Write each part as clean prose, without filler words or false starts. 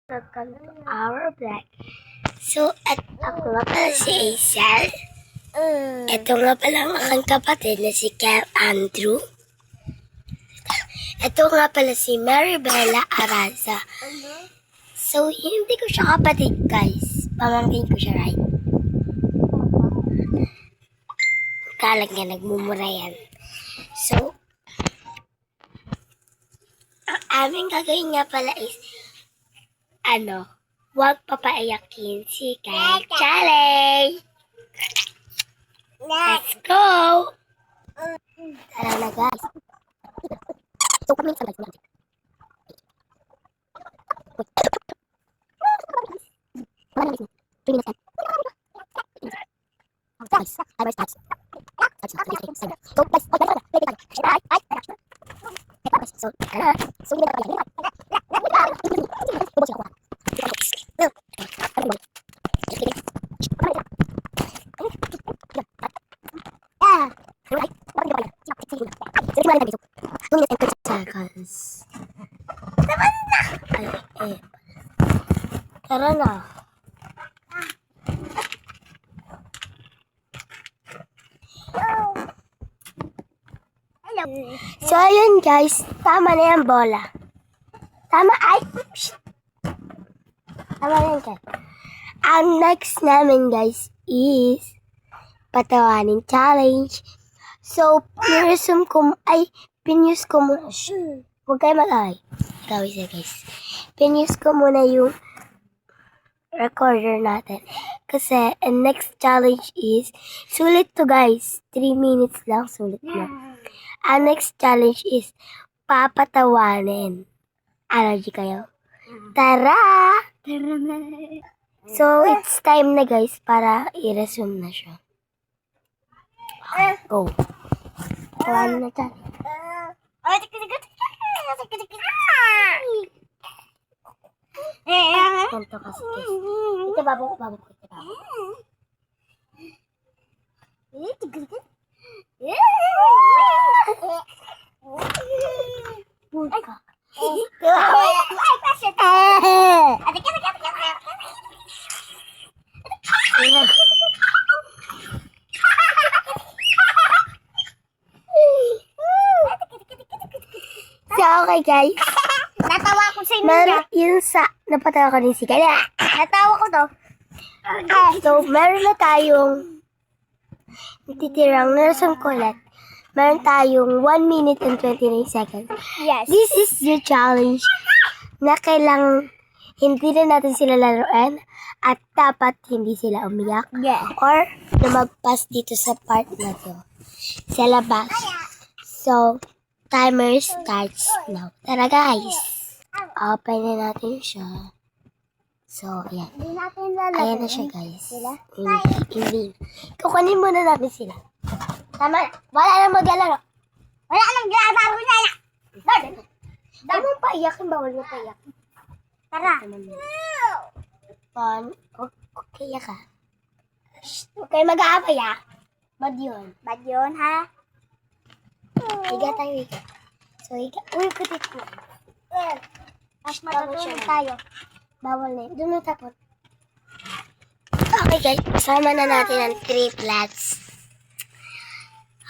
Welcome to our vlog. So, at ako nga pala si Aisel. Ito nga pala ang aking kapatid na si Kel Andrew. Ito nga pala si Maribela Araza. So, hindi ko siya kapatid, guys. Pamangkin ko siya, right? Kalag nga, nagmumura yan. So, ang aming gagawin nga pala is huwag papaiyakin si Kyle Challenge! Let's go! Tara na, guys. So, kami sa live natin. Seconds. Tara na. So, ayun guys. Tama na yung bola. Tama, ay! Psst. Tama na yun guys. Ang next namin guys is patawanin challenge. So, pinuse ko muna. Huwag kayo mag-away. Gawin siya guys. Pinuse ko muna yung recorder natin. Kasi, ang next challenge is, sulit to guys. 3 minutes lang, sulit na. Ang next challenge is, papatawanin. Allergy kayo? Tara! Tara na! So, it's time na guys para i-resume na siya. Okay, go. Tawanin na tayo. Ganto kasi guys. Ito babo ko. Buka. So, okay guys. Natawa ko sa inyo. Meron yun sa napatawa ko ni si Kaya. Natawa ko to. So, meron na tayong titirang Nelson Colette. Meron tayong 1 minute and 29 seconds. Yes. This is your challenge na kailang hindi na natin sila laruan at dapat hindi sila umiyak Yeah. or lumagpas dito sa part na to sa labas. So, timer starts now. Tara guys. Open na natin siya. So, ayan. Hindi natin lalaro. Ayan na siya guys. Sila? Hindi. Kukunin muna natin sila. Tama na. Wala na maglalaro. Wala nang lalaro na. Huwag mong paiyakin. Bawal mo paiyakin. Tara. Okay ka. Huwag kayo mag-aapay ah. Bad yun. Bad yun, ha? Higa tayo, higa. So, higa. Uy, kutit mo. Mas matutulog tayo. Bawal na yun. Doon mo tapot. Okay guys, kasama na natin ang triplets.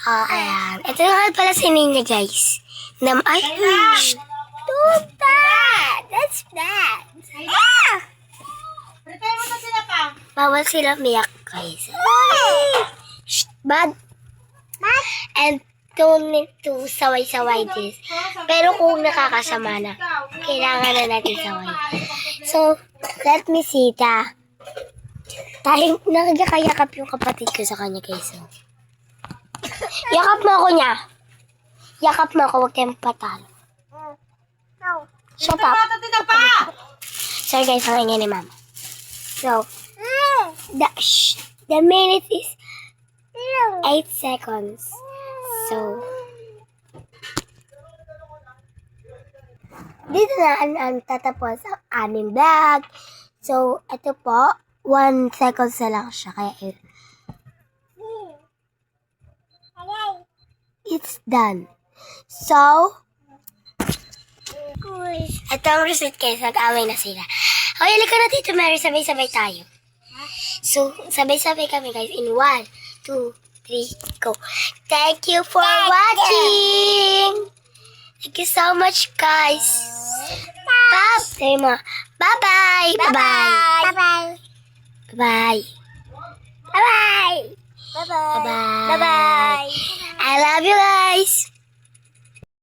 Ayan. Ito nga pala si Nina guys. Ay, shh. Don't bad. That's bad. Prepare mo na sila pa. Bawal sila miyak guys. Shh, bad. And don't need to saway-saway this. Pero kung nakakasama na, kailangan na natin saway. So, let me see ta. Tayo, nakagakayakap yung kapatid ko sa kanya guys. So. Yakap mo ako niya. Yakap mo ako, huwag kayong patalo. No. Shut up. Sorry guys, ang ingay ni mama. So, the minute is 8 seconds. So, dito na ang tatapos ang aming vlog. So, ito po, 1 second na lang siya. Kaya, it's done. So, ito ang result guys. Nag-away na sila. Okay, halika na, Tito Mary. Sabay-sabay tayo. So, sabay-sabay kami, guys. In 1, 2, 3, go. Thank you for watching. Thank you so much, guys. Sabi mo, bye-bye. Bye-bye. Bye-bye. Bye-bye. Bye-bye. Bye-bye. Bye-bye. I love you, guys.